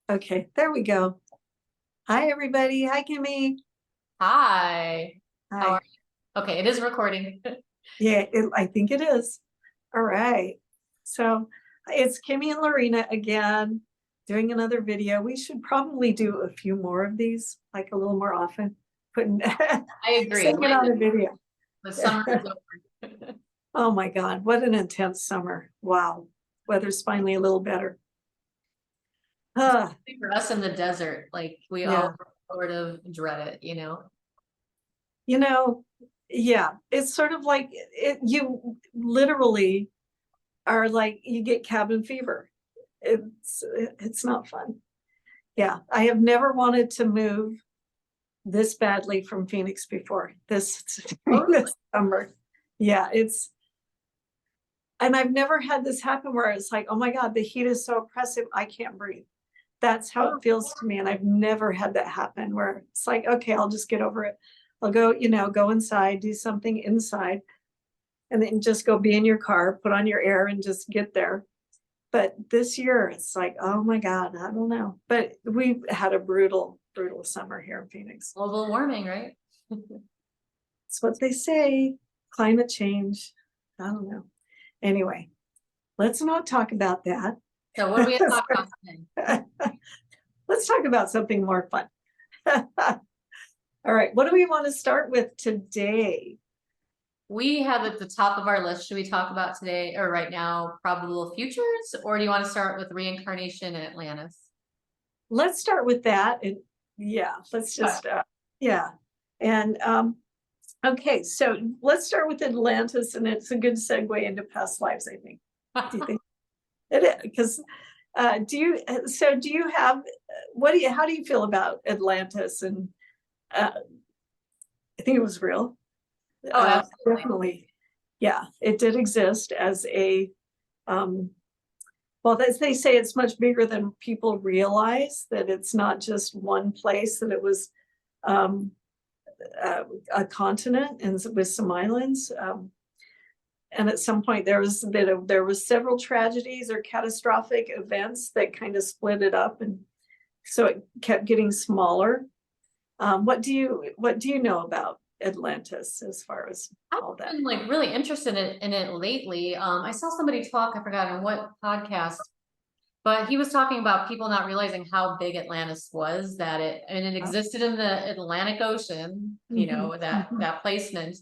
Okay, there we go. Hi, everybody. Hi, Kimmie. Hi. How Hi. are you? Okay, it is recording. Yeah, I think it is. All right. So it's Kimmie and Lorina again, doing another video. We should probably do a few more of these, like a little more often. Putting I agree. sending it on a video. The summer is over. Oh my God, what an intense summer. Wow. Weather's finally a little better. For us in the desert, like we Yeah. all sort of dread it, you know? You know, yeah, it's sort of like you literally are like, you get cabin fever. It's not fun. Yeah, I have never wanted to move this badly from Phoenix before this summer. Yeah, and I've never had this happen where it's like, oh my God, the heat is so oppressive, I can't breathe. That's how it feels to me. And I've never had that happen where it's like, okay, I'll just get over it. I'll go, go inside, do something inside, and then just go be in your car, put on your air and just get there. But this year it's like, oh my God, I don't know. But we had a brutal summer here in Phoenix. Global warming, right? It's what they say, climate change. I don't know. Anyway, let's not talk about that. So what are we going to talk about today? Let's talk about something more fun. All right, what do we want to start with today? We have at the top of our list, should we talk about today or right now, probable futures, or do you want to start with reincarnation in Atlantis? Let's start with that. And yeah, let's just, yeah. And okay, so let's start with Atlantis, and it's a good segue into past lives, I think. Do you think it is? Because do you have, how do you feel about Atlantis? And I think it was real. Oh, absolutely. Definitely. Yeah, it did exist as a, well, as they say, it's much bigger than people realize, that it's not just one place, that it was a continent and with some islands. And at some point there was several tragedies or catastrophic events that kind of split it up, and so it kept getting smaller. What do you know about Atlantis as far as all that? I've been like really interested in it lately. I saw somebody talk, I forgot on what podcast, but he was talking about people not realizing how big Atlantis was, that it existed in the Atlantic Ocean, you know, that placement,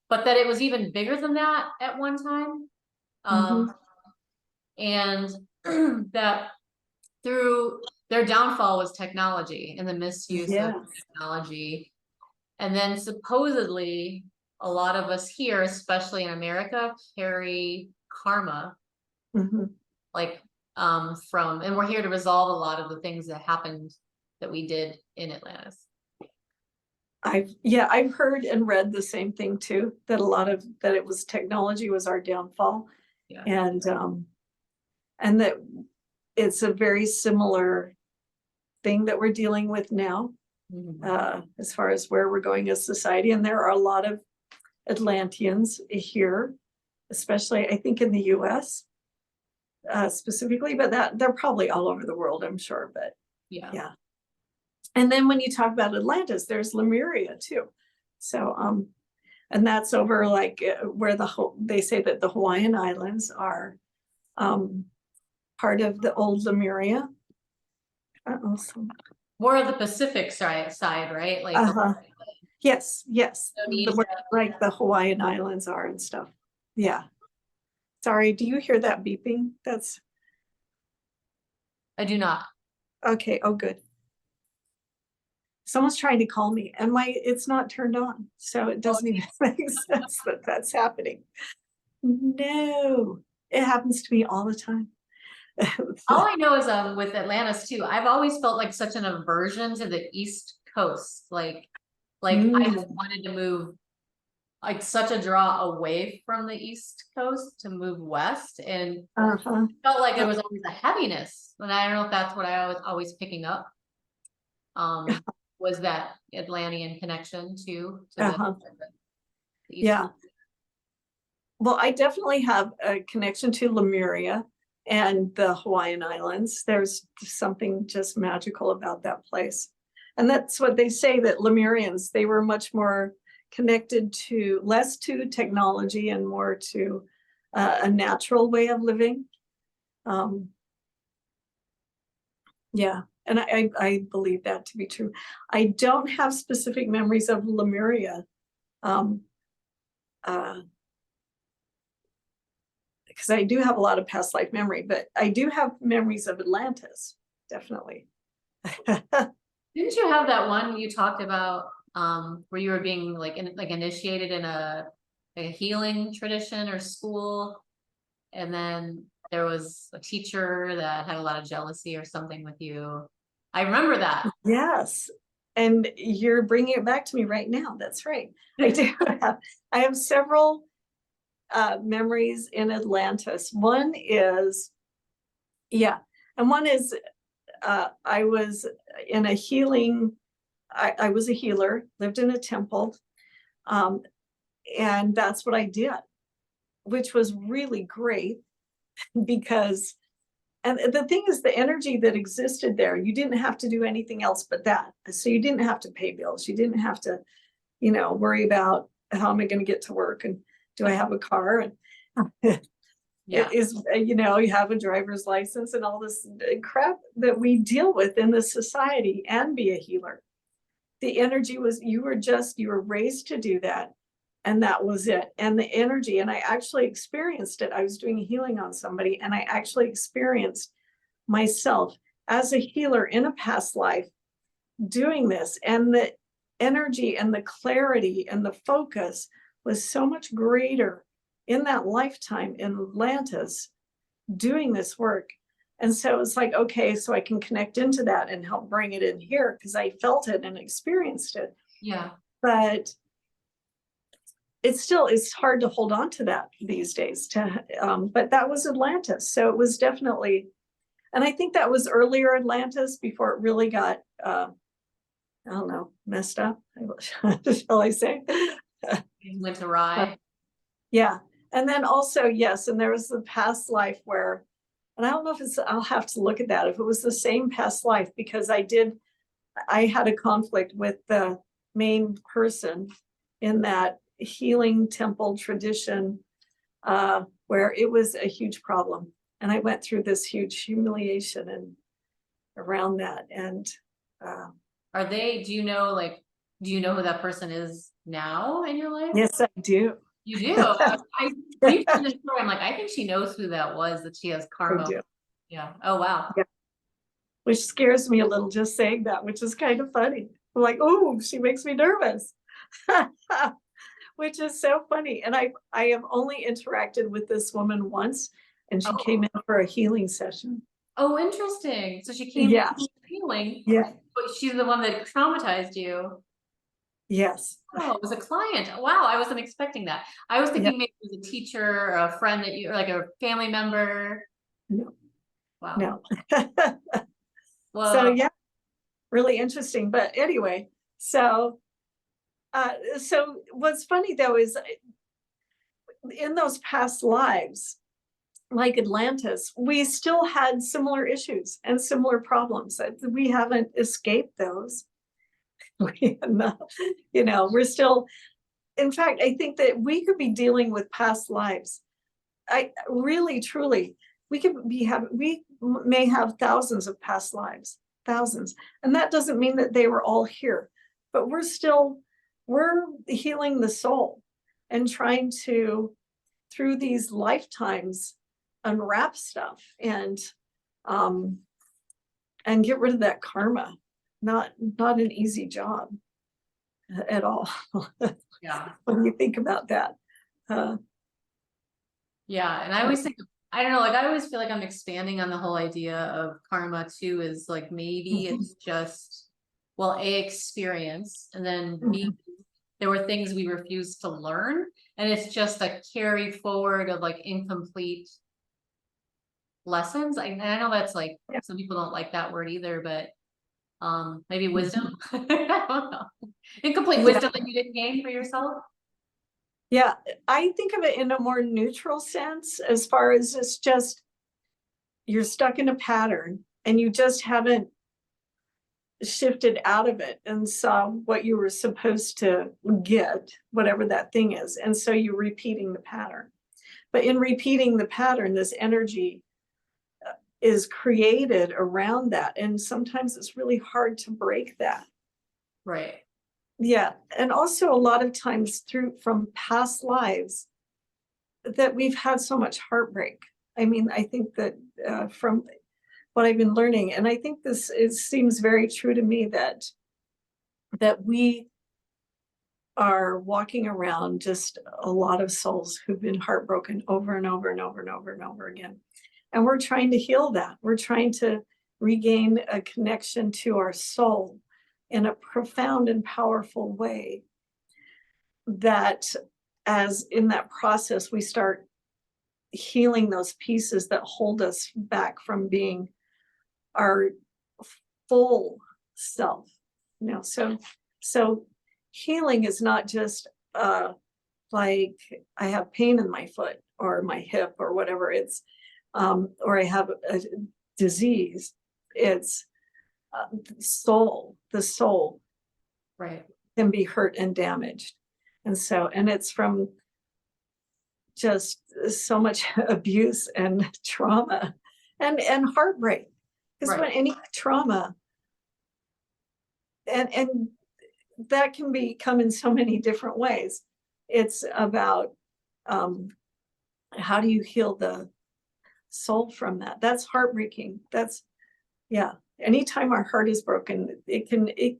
but that it was even bigger than that at one time. And that through their downfall was technology and the misuse of technology. And then supposedly a lot of us here, especially in America, carry karma, like and we're here to resolve a lot of the things that happened that we did in Atlantis. I've heard and read the same thing too, that it was technology was our downfall. Yeah. And that it's a very similar thing that we're dealing with now, as far as where we're going as society. And there are a lot of Atlanteans here, especially I think in the US specifically, but that they're probably all over the world, I'm sure. But yeah. And then when you talk about Atlantis, there's Lemuria too. So and that's over like where they say that the Hawaiian Islands are part of the old Lemuria. More of the Pacific side, right? Like yes. Like the Hawaiian Islands are and stuff. Yeah. Sorry, do you hear that beeping? I do not. Okay. Oh, good. Someone's trying to call me and it's not turned on, so it doesn't even make sense that that's happening. No, it happens to me all the time. All I know is with Atlantis too, I've always felt like such an aversion to the East Coast. Like I just wanted to move, like such a draw away from the East Coast to move west, and felt like there was always a heaviness. And I don't know if that's what I was always picking up. Was that Atlantean connection to the Yeah. Well, I definitely have a connection to Lemuria and the Hawaiian Islands. There's something just magical about that place. And that's what they say, that Lemurians, they were much more connected to, less to technology and more to a natural way of living. Yeah, and I believe that to be true. I don't have specific memories of Lemuria. Because I do have a lot of past life memory, but I do have memories of Atlantis, definitely. Didn't you have that one you talked about where you were being like initiated in a healing tradition or school, and then there was a teacher that had a lot of jealousy or something with you? I remember that. Yes, and you're bringing it back to me right now. That's right. I have several memories in Atlantis. One is, yeah, and one is I was in a healing, I was a healer, lived in a temple, and that's what I did, which was really great because, and the thing is, the energy that existed there, you didn't have to do anything else but that. So you didn't have to pay bills. You didn't have to, worry about how am I going to get to work and do I have a car? And Yeah. it is, you have a driver's license and all this crap that we deal with in this society, and be a healer. The energy was, you were raised to do that. And that was it. And the energy, and I actually experienced it. I was doing healing on somebody, and I actually experienced myself as a healer in a past life doing this. And the energy and the clarity and the focus was so much greater in that lifetime in Atlantis doing this work. And so it's like, okay, so I can connect into that and help bring it in here because I felt it and experienced it. Yeah. But it's hard to hold on to that these days. But that was Atlantis. So it was definitely, and I think that was earlier Atlantis before it really got, I don't know, messed up, shall I say? Went awry. Yeah. And then also, yes, and there was the past life where, and I don't know if I'll have to look at that, if it was the same past life, because I had a conflict with the main person in that healing temple tradition, where it was a huge problem. And I went through this huge humiliation and around that. And do you know who that person is now in your life? yes, I do. You do. When you told this story, I'm like, I think she knows who that was, that she has karma. I do. Yeah. Oh, wow. Yeah. Which scares me a little, just saying that, which is kind of funny. I'm like, oh, she makes me nervous. Which is so funny. And I have only interacted with this woman once, and she came in for a healing session. Oh, interesting. So she came Yeah. in healing. Yeah. But she's the one that traumatized you. Yes. Oh, it was a client. Wow, I wasn't expecting that. I was thinking maybe it was a teacher or a friend that you, or like a family member. No. Wow. No. Well, so yeah, really interesting. But anyway, so what's funny though is in those past lives, like Atlantis, we still had similar issues and similar problems. We haven't escaped those. We're still, in fact, I think that we could be dealing with past lives. I really, truly, we may have thousands of past lives, thousands. And that doesn't mean that they were all here, but we're healing the soul and trying to, through these lifetimes, unwrap stuff and get rid of that karma. Not an easy job at all. yeah. When you think about that. Yeah. And I always think, I don't know, like I always feel like I'm expanding on the whole idea of karma too, is like maybe it's just, well, A, experience, and then B, there were things we refused to learn, and it's just a carry forward of like incomplete lessons. I know that's like, some people don't like that word either, but maybe wisdom. I don't know. Incomplete wisdom that you didn't gain for yourself. Yeah, I think of it in a more neutral sense, as far as it's just, you're stuck in a pattern and you just haven't shifted out of it and saw what you were supposed to get, whatever that thing is. And so you're repeating the pattern. But in repeating the pattern, this energy is created around that. And sometimes it's really hard to break that. Right. Yeah. And also a lot of times from past lives that we've had so much heartbreak. I mean, I think that from what I've been learning, and I think seems very true to me, that we are walking around just a lot of souls who've been heartbroken over and over and over and over and over again. And we're trying to heal that. We're trying to regain a connection to our soul in a profound and powerful way, that as in that process, we start healing those pieces that hold us back from being our full self. So healing is not just like I have pain in my foot or my hip or whatever, it's or I have a disease. It's the soul Right. can be hurt and damaged. And it's from just so much abuse and trauma and heartbreak. Because when any trauma, and that can come in so many different ways. It's about how do you heal the soul from that? That's heartbreaking. Anytime our heart is broken, it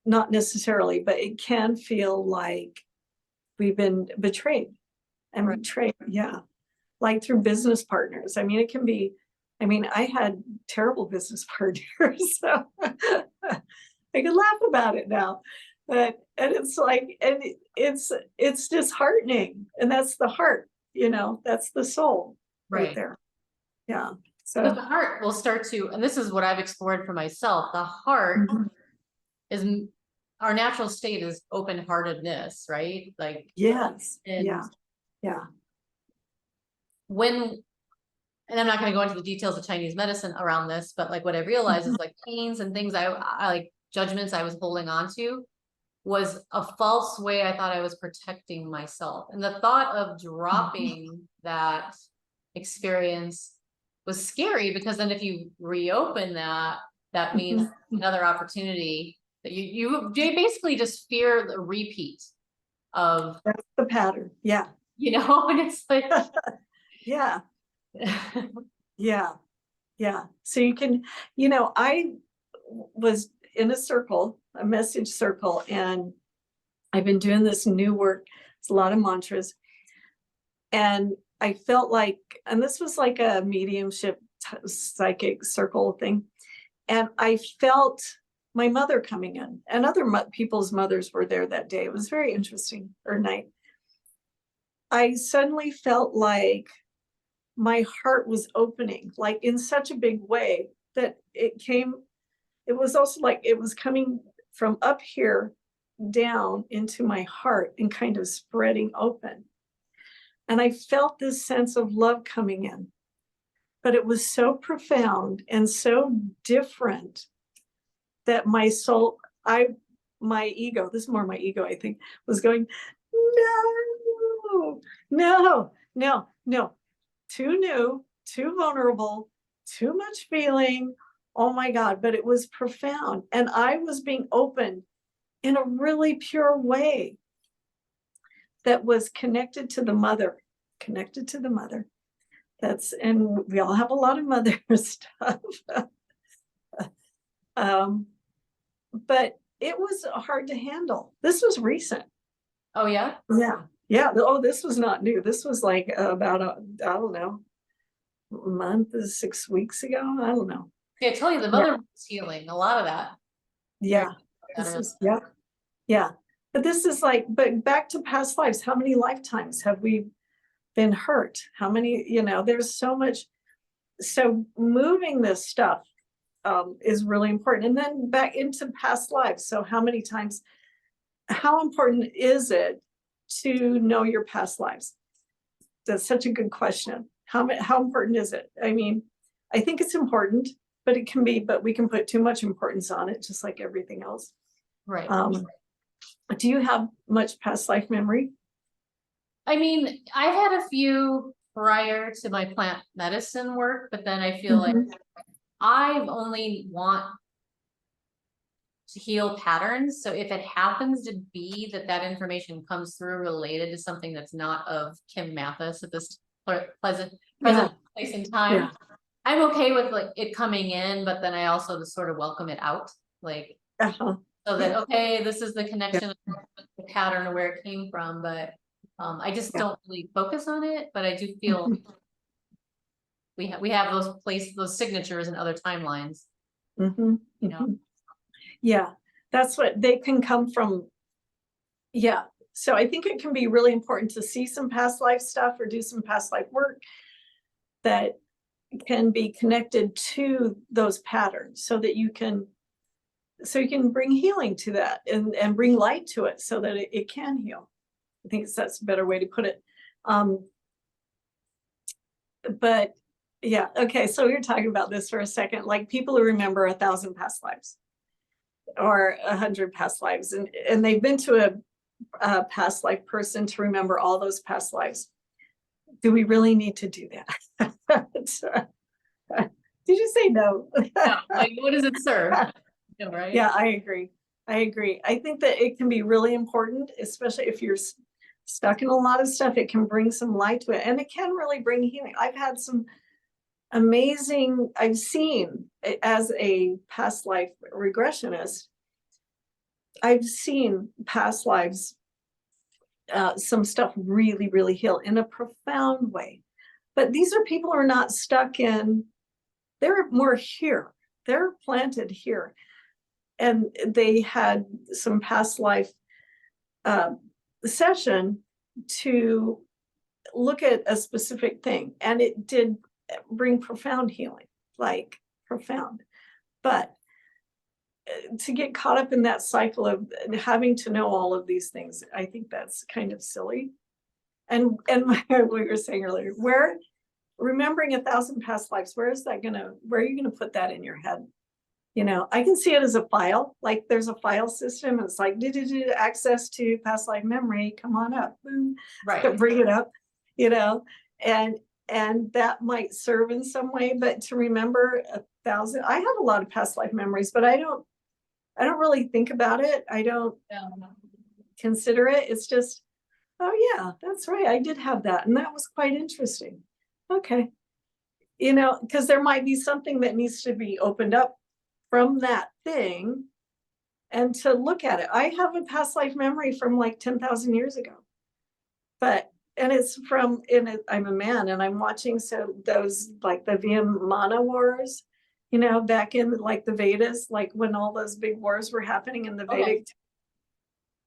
not necessarily, but it can feel like we've been betrayed and betrayed. Yeah. Like through business partners. I mean, I had terrible business partners, so I can laugh about it now, and it's like, and it's disheartening, and that's the heart, that's the soul right there. Yeah. So the heart will start to, and this is what I've explored for myself, the heart is, our natural state is open-heartedness, right? Like, yes. and Yeah. And I'm not going to go into the details of Chinese medicine around this, but like what I realized is like pains and things I like, judgments I was holding on to was a false way I thought I was protecting myself. And the thought of dropping that experience was scary, because then if you reopen that means another opportunity that you basically just fear the repeat of. That's the pattern. Yeah. And it's like, yeah. Yeah. So you can, I was in a message circle, and I've been doing this new work. It's a lot of mantras. And I felt like, and this was like a mediumship psychic circle thing. And I felt my mother coming in, and other people's mothers were there that day. It was very interesting, or night. I suddenly felt like my heart was opening, like in such a big way that it was also like it was coming from up here down into my heart and kind of spreading open. And I felt this sense of love coming in, but it was so profound and so different that my soul, my ego, this is more my ego, I think, was going, no. Too new, too vulnerable, too much feeling. Oh my God, but it was profound. And I was being opened in a really pure way that was connected to the mother. And we all have a lot of mother stuff. But it was hard to handle. This was recent. Oh yeah? Yeah. Oh, this was not new. This was like about, I don't know, a month, 6 weeks ago. I don't know. I tell you, the mother was healing a lot of that. Yeah. Yeah. But this is like, but back to past lives. How many lifetimes have we been hurt? How many, there's so much. So moving this stuff is really important. And then back into past lives. So how important is it to know your past lives? That's such a good question. How important is it? I mean, I think it's important, but we can put too much importance on it, just like everything else. Right. Do you have much past life memory? I mean, I've had a few prior to my plant medicine work, but then I feel like I've only want to heal patterns. So if it happens to be that information comes through related to something that's not of Kim Mathis at this present place in time, I'm okay with like it coming in, but then I also just sort of welcome it out, like so that okay, this is the connection, the pattern of where it came from, but I just don't really focus on it. But I do feel we have those signatures and other timelines. You know. Yeah, that's what they can come from. Yeah. So I think it can be really important to see some past life stuff or do some past life work that can be connected to those patterns so that you can bring healing to that and bring light to it so that it can heal. I think that's a better way to put it. But yeah, okay. So we were talking about this for a second, like people who remember 1,000 past lives or 100 past lives, and they've been to a past life person to remember all those past lives. Do we really need to do that? Did you say no? No, like what does it serve? No, right? Yeah, I agree. I think that it can be really important, especially if you're stuck in a lot of stuff. It can bring some light to it, and it can really bring healing. I've had some amazing, I've seen as a past life regressionist, I've seen past lives, some stuff really, really heal in a profound way. But these are people who are not stuck in, they're more here. They're planted here. And they had some past life session to look at a specific thing. And it did bring profound healing, like profound. But to get caught up in that cycle of having to know all of these things, I think that's kind of silly. And what we were saying earlier, where remembering 1,000 past lives, where are you gonna put that in your head? You know, I can see it as a file, like there's a file system, and it's like access to past life memory, come on up, boom, right, bring it up, you know, and that might serve in some way. But to remember 1,000, I have a lot of past life memories, but I don't really think about it. I don't consider it. It's just, oh yeah, that's right, I did have that, and that was quite interesting. Okay, you know, because there might be something that needs to be opened up from that thing and to look at it. I have a past life memory from like 10,000 years ago, and it's from I'm a man, and I'm watching those like the Vimana wars, you know, back in like the Vedas, like when all those big wars were happening in the Vedic.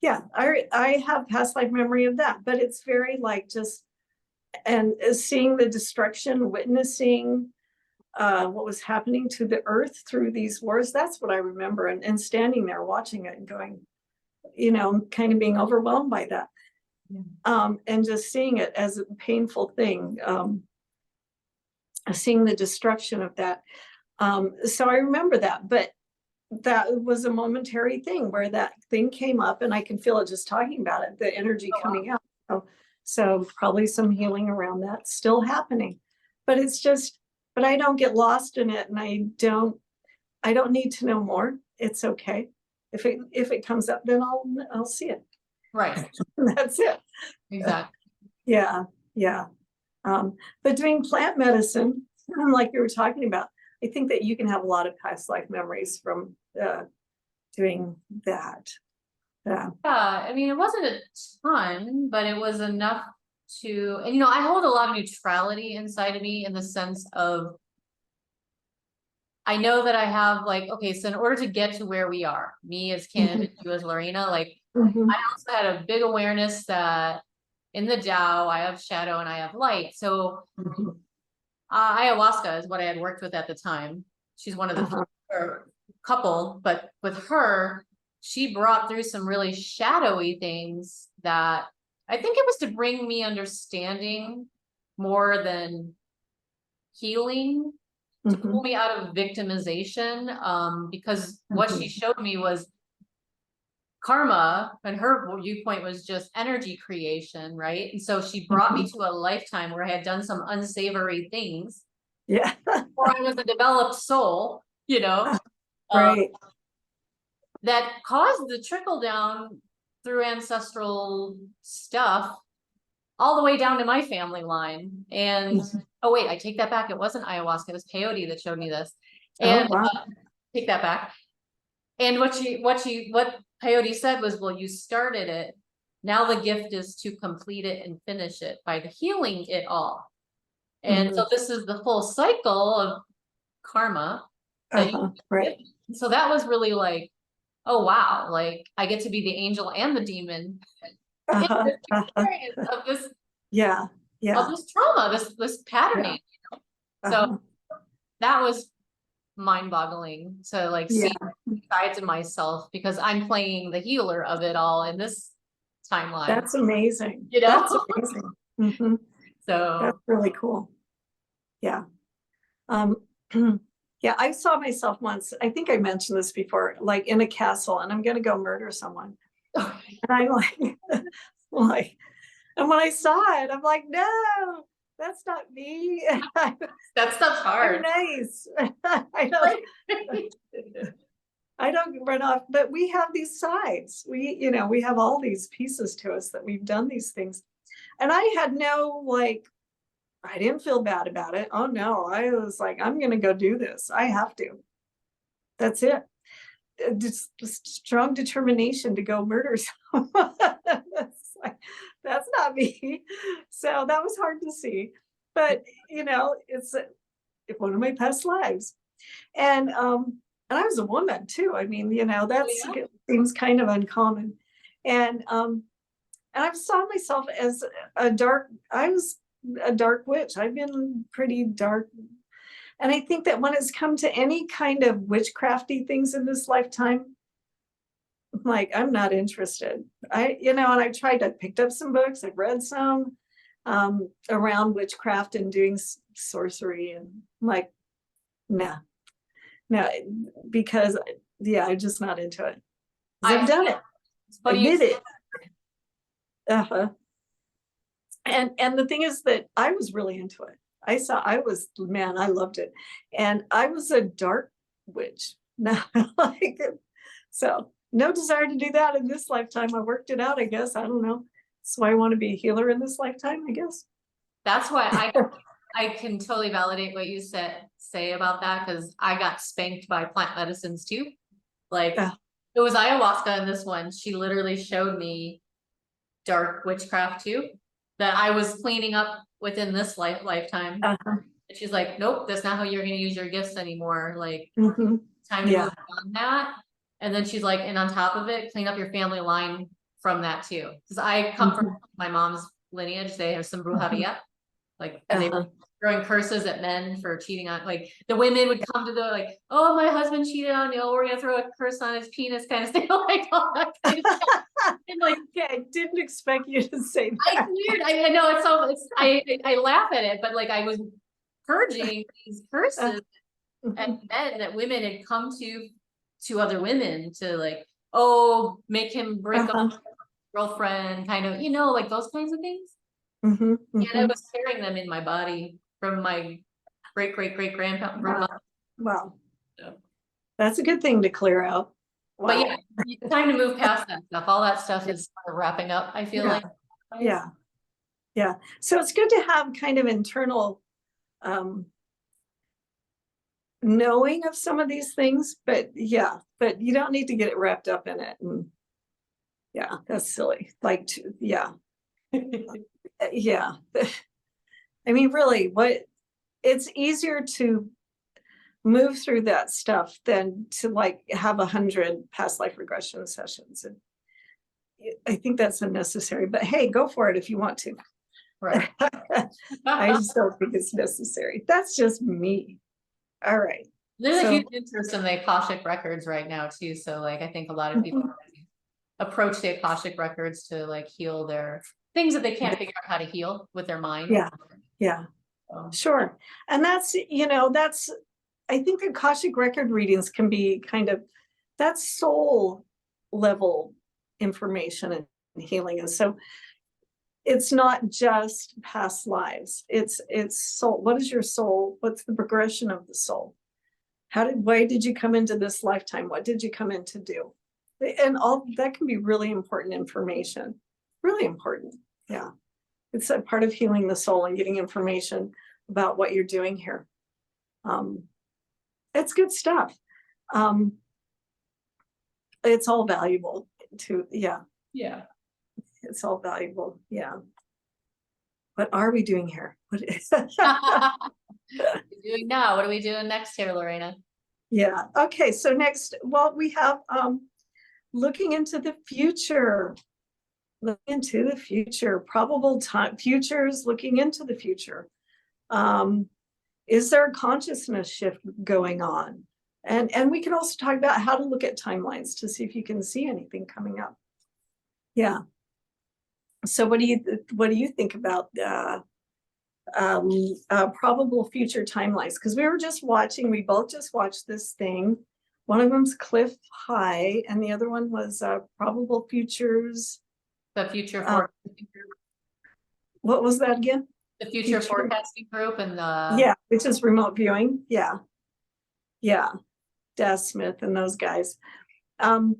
Yeah, I have past life memory of that, but it's very like just, and seeing the destruction, witnessing what was happening to the earth through these wars. That's what I remember, and standing there watching it and going, you know, kind of being overwhelmed by that. And just seeing it as a painful thing, seeing the destruction of that. So I remember that, but that was a momentary thing where that thing came up, and I can feel it just talking about it, the energy coming out. So probably some healing around that still happening, but it's just, but I don't get lost in it, and I don't need to know more. It's okay. If it comes up, then I'll see it. right. That's it. Exactly. Yeah. But doing plant medicine, like you were talking about, I think that you can have a lot of past life memories from doing that. Yeah. I mean, it wasn't a ton, but it was enough to, and you know, I hold a lot of neutrality inside of me in the sense of, I know that I have like, okay, so in order to get to where we are, me as Kim, and you as Lorina, like, I also had a big awareness that in the Tao, I have shadow and I have light. So ayahuasca is what I had worked with at the time. She's one of the couple, but with her, she brought through some really shadowy things that I think it was to bring me understanding more than healing, to pull me out of victimization. Because what she showed me was karma, and her viewpoint was just energy creation, right? And so she brought me to a lifetime where I had done some unsavory things. Yeah. Or I was a developed soul, you know, Right. that caused the trickle down through ancestral stuff all the way down to my family line. And oh wait, I take that back. It wasn't ayahuasca, it was peyote that showed me this. And Oh, wow. take that back. And what peyote said was, well, you started it. Now the gift is to complete it and finish it by healing it all. And so this is the full cycle of karma. Right. So that was really like, oh wow, like I get to be the angel and the demon in this experience of this Yeah. Yeah. of this trauma, this patterning. So that was mind-boggling to like see sides of myself, because I'm playing the healer of it all in this timeline. That's amazing. You know? That's amazing. So that's really cool. Yeah. Yeah, I saw myself once, I think I mentioned this before, like in a castle, and I'm gonna go murder someone. And I'm like, and when I saw it, I'm like, no, that's not me. that stuff's hard. I'm nice. I don't run off, but we have these sides. We have all these pieces to us that we've done these things. And I had no, like, I didn't feel bad about it. Oh no, I was like, I'm gonna go do this. I have to. That's it. Just strong determination to go murder someone. That's not me. So that was hard to see. But it's one of my past lives. And I was a woman too. I mean, it seems kind of uncommon. And I saw myself as I was a dark witch. I've been pretty dark. And I think that when it's come to any kind of witchcrafty things in this lifetime, like, I'm not interested. And I picked up some books, I've read some around witchcraft and doing sorcery, and I'm like, no, because I'm just not into it. I've done it. I did it. And the thing is that I was really into it. I loved it. And I was a dark witch. So no desire to do that in this lifetime. I worked it out, I guess. I don't know. So I want to be a healer in this lifetime, I guess. That's why I can totally validate what you say about that, because I got spanked by plant medicines too. Like it was ayahuasca in this one. She literally showed me dark witchcraft too, that I was cleaning up within this lifetime. And she's like, nope, that's not how you're going to use your gifts anymore. Like time to move on that. And then she's like, and on top of it, clean up your family line from that too. Because I come from my mom's lineage. They have some brujeria. Like, and they were throwing curses at men for cheating on, like, the women would come to the, like, oh, my husband cheated on me. Oh, we're going to throw a curse on his penis kind of thing. Like, all that kind of stuff. And like, I didn't expect you to say that. I know I laugh at it, but like, I was purging these curses and men that women had come to other women to, like, oh, make him break up with his girlfriend, kind of, like those kinds of things. And I was carrying them in my body from my great-great-great-grandmother. Wow. So that's a good thing to clear out. Wow. But yeah, it's time to move past that stuff. All that stuff is sort of wrapping up, I feel like. Yeah. So it's good to have kind of internal knowing of some of these things, but you don't need to get it wrapped up in it. And that's silly. Like, I mean, really, it's easier to move through that stuff than to like have 100 past life regression sessions. And I think that's unnecessary, but hey, go for it if you want to. Right. I just don't think it's necessary. That's just me. All right. There's a huge interest in the Akashic records right now too. So like, I think a lot of people approach the Akashic records to like heal their things that they can't figure out how to heal with their mind. Yeah. Yeah. Sure. And that's, I think the Akashic record readings can be kind of, that's soul level information and healing. And so it's not just past lives. It's soul. What is your soul? What's the progression of the soul? Why did you come into this lifetime? What did you come in to do? And all that can be really important information. Really important. Yeah. It's a part of healing the soul and getting information about what you're doing here. It's good stuff. It's all valuable too. Yeah. Yeah. It's all valuable. Yeah. What are we doing here? What are we doing now? What are we doing next here, Lorena? Yeah. Okay. So next, well, we have looking into the future. Looking into the future, probable time futures, looking into the future. Is there a consciousness shift going on? And we can also talk about how to look at timelines to see if you can see anything coming up. Yeah. So what do you think about probable future timelines? Because we both just watched this thing. One of them's Cliff High, and the other one was Probable Futures. The future forecasting group. What was that again? The future forecasting group and the which is remote viewing. Yeah. Des Smith and those guys. So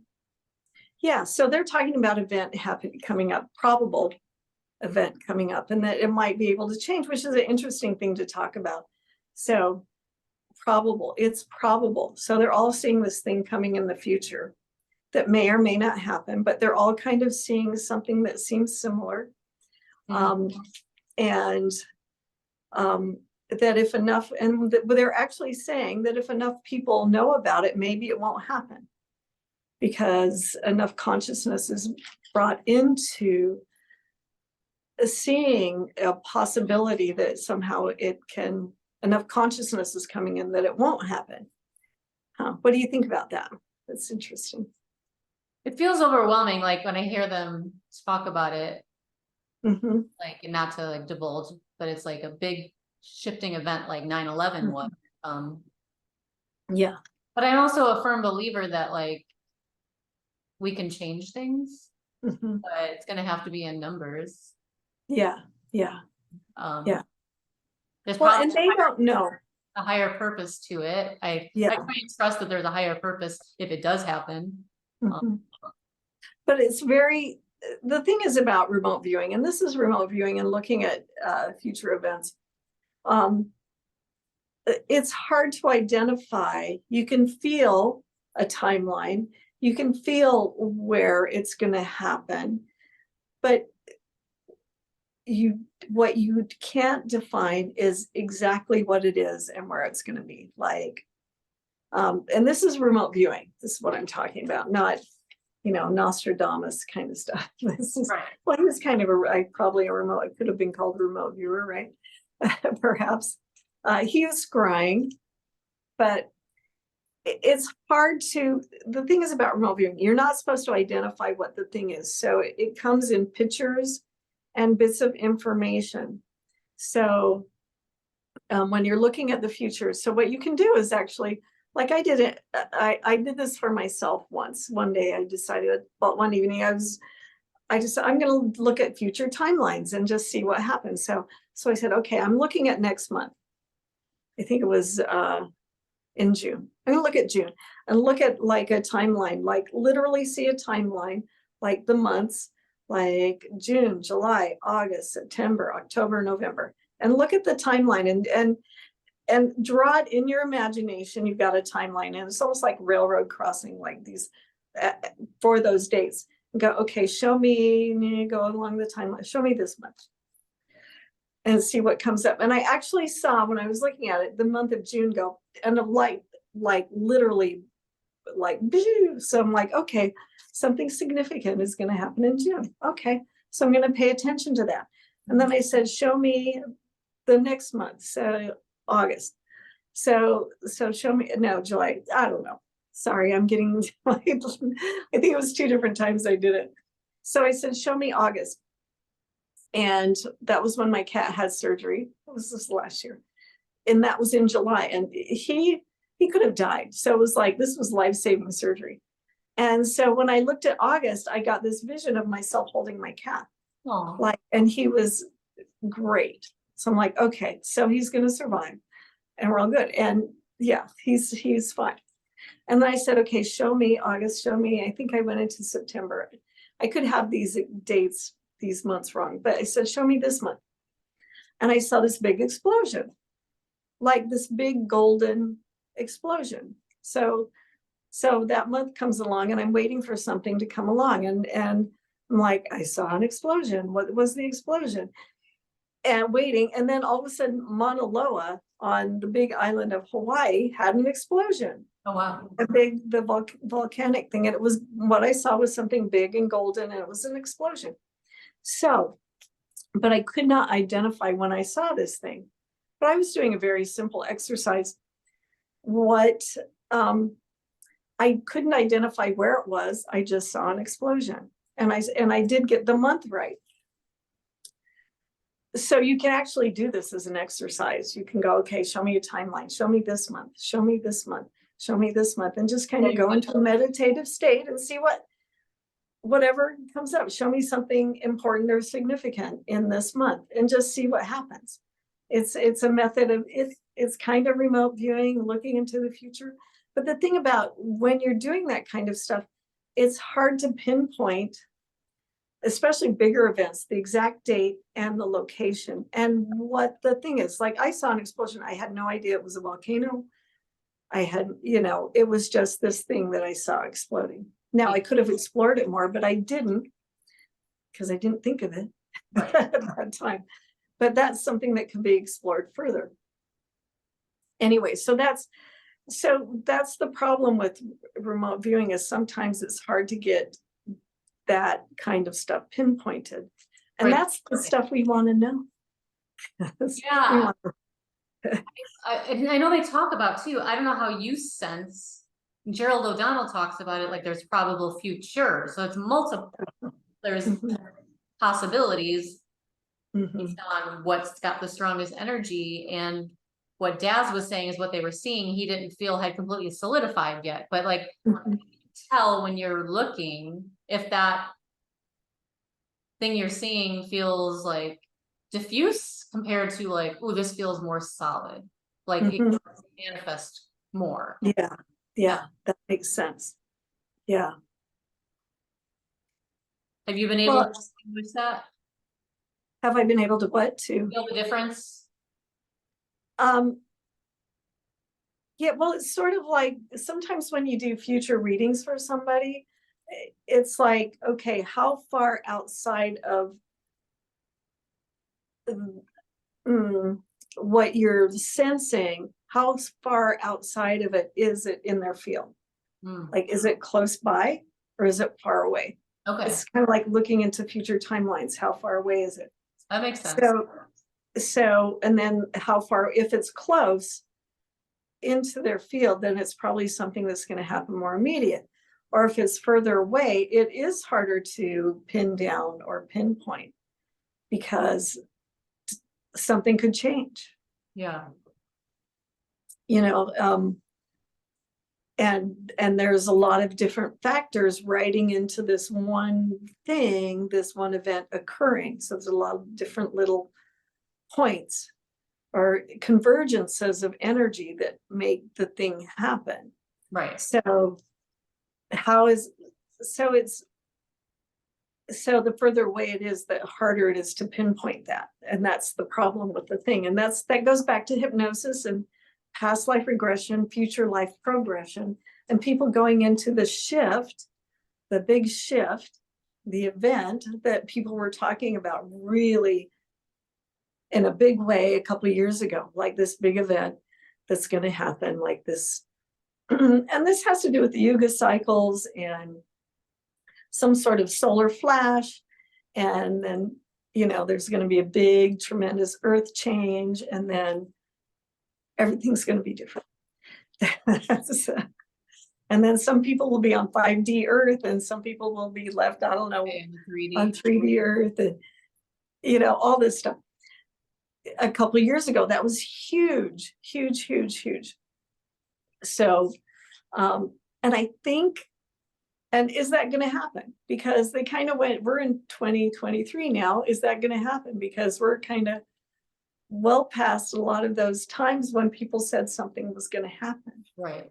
they're talking about event coming up, probable event coming up, and that it might be able to change, which is an interesting thing to talk about. So probable, it's probable. So they're all seeing this thing coming in the future that may or may not happen, but they're all kind of seeing something that seems similar. That if enough, and they're actually saying that if enough people know about it, maybe it won't happen because enough consciousness is brought into seeing a possibility that somehow enough consciousness is coming in that it won't happen. What do you think about that? That's interesting. It feels overwhelming, like when I hear them talk about it, like, and not to like divulge, but it's like a big shifting event like 9/11 was. Yeah. But I'm also a firm believer that like we can change things, but it's going to have to be in numbers. Yeah. There's and they don't know a higher purpose to it. I try and trust that there's a higher purpose if it does happen. But it's the thing is about remote viewing, and this is remote viewing and looking at future events. It's hard to identify. You can feel a timeline. You can feel where it's going to happen, but what you can't define is exactly what it is and where it's going to be. Like, and this is remote viewing. This is what I'm talking about, not Nostradamus kind of stuff. This is well, he was kind of probably a remote. It could have been called a remote viewer, right? Perhaps he was scrying, but it's hard to. The thing is about remote viewing, you're not supposed to identify what the thing is, so it comes in pictures and bits of information. So when you're looking at the future, so what you can do is actually. Like I did it, I did this for myself once. One day I decided, well, one evening I'm going to look at future timelines and just see what happens. So I said, okay, I'm looking at next month. I think it was in June. I'm going to look at June and look at like a timeline, like literally see a timeline, like the months, like June, July, August, September, October, November, and look at the timeline and draw it in your imagination. You've got a timeline, and it's almost like railroad crossing, like these for those dates. And go, okay, show me, go along the timeline, show me this much, and see what comes up. And I actually saw when I was looking at it, the month of June go, and a light, like literally, like, so I'm like, okay, something significant is going to happen in June. Okay, so I'm going to pay attention to that. And then I said, show me the next month. So August. So show me, no, July, I don't know. Sorry, I'm getting, I think it was 2 different times I did it. So I said, show me August. And that was when my cat had surgery. It was this last year. And that was in July. And he could have died. So it was like, this was life-saving surgery. And so when I looked at August, I got this vision of myself holding my cat. Aw. Like, and he was great. So I'm like, okay, so he's going to survive and we're all good. And yeah, he's fine. And then I said, okay, show me August, show me. I think I went into September. I could have these dates, these months wrong, but I said, show me this month. And I saw this big explosion, like this big golden explosion. So that month comes along and I'm waiting for something to come along. And I'm like, I saw an explosion. What was the explosion? And waiting. And then all of a sudden, Mauna Loa on the big island of Hawaii had an explosion. Oh, wow. The volcanic thing. And it was, what I saw was something big and golden, and it was an explosion. So, but I could not identify when I saw this thing. But I was doing a very simple exercise. I couldn't identify where it was. I just saw an explosion. And I did get the month right. So you can actually do this as an exercise. You can go, okay, show me a timeline. Show me this month. Show me this month. Show me this month. And just kind of go into a meditative state and see whatever comes up. Show me something important or significant in this month and just see what happens. It's a method of, it's kind of remote viewing, looking into the future. But the thing about when you're doing that kind of stuff, it's hard to pinpoint, especially bigger events, the exact date and the location and what the thing is. Like I saw an explosion. I had no idea it was a volcano. I had, it was just this thing that I saw exploding. Now I could have explored it more, but I didn't because I didn't think of it at that time. But that's something that can be explored further. Anyway, so that's the problem with remote viewing is sometimes it's hard to get that kind of stuff pinpointed. And Right. That's the stuff we want to know. Yeah. I know they talk about too. I don't know how you sense. Gerald O'Donnell talks about it like there's probable future. So it's multiple. There's possibilities based on what's got the strongest energy. And what Daz was saying is what they were seeing. He didn't feel had completely solidified yet. But like you can tell when you're looking if that thing you're seeing feels like diffuse compared to like, oh, this feels more solid. Like it can manifest more. Yeah, that makes sense. Yeah. Have you been able to distinguish that? Have I been able to what to feel the difference? Yeah, well, it's sort of like sometimes when you do future readings for somebody, it's like, okay, how far outside of what you're sensing, how far outside of it is it in their field? Like, is it close by or is it far away? Okay. It's kind of like looking into future timelines. How far away is it? That makes sense. So, and then how far, if it's close into their field, then it's probably something that's going to happen more immediate. Or if it's further away, it is harder to pin down or pinpoint because something could change. Yeah. And there's a lot of different factors writing into this one thing, this one event occurring. So there's a lot of different little points or convergences of energy that make the thing happen. Right. So the further away it is, the harder it is to pinpoint that. And that's the problem with the thing. And that goes back to hypnosis and past life regression, future life progression, and people going into the shift, the big shift, the event that people were talking about really in a big way a couple of years ago, like this big event that's going to happen like this. And this has to do with the Yuga cycles and some sort of solar flash. And then, there's going to be a big, tremendous earth change. And then everything's going to be different. And then some people will be on 5D earth and some people will be left, I don't know, on 3D earth. you know, all this stuff. A couple of years ago, that was huge, huge, huge, huge. So, and I think, and is that going to happen? Because they kind of went, we're in 2023 now. Is that going to happen? Because we're kind of well past a lot of those times when people said something was going to happen. Right.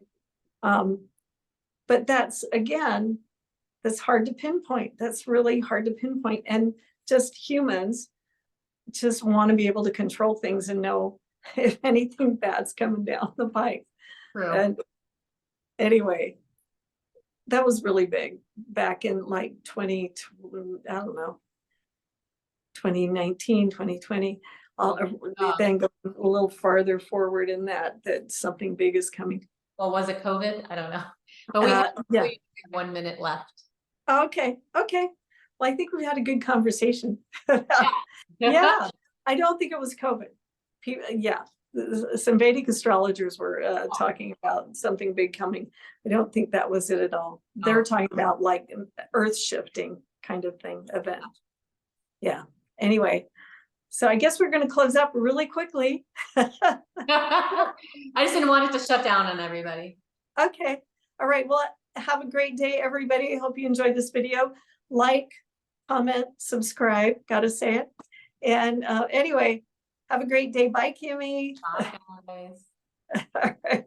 But that's, again, that's hard to pinpoint. That's really hard to pinpoint. And just humans just want to be able to control things and know if anything bad's coming down the pike. True. And anyway, that was really big back in like I don't know, 2019, 2020. Then go a little farther forward in that something big is coming. Well, was it COVID? I don't know. But we have 1 minute left. Okay. Well, I think we had a good conversation. Yeah. I don't think it was COVID. Some Vedic astrologers were talking about something big coming. I don't think that was it at all. They're talking about like an earth shifting kind of thing, event. Yeah. Anyway, so I guess we're going to close up really quickly. I just didn't want it to shut down on everybody. Okay. All right. Well, have a great day, everybody. I hope you enjoyed this video. Like, comment, subscribe. Gotta say it. And anyway, have a great day. Bye, Kimmie. Bye, guys. All right.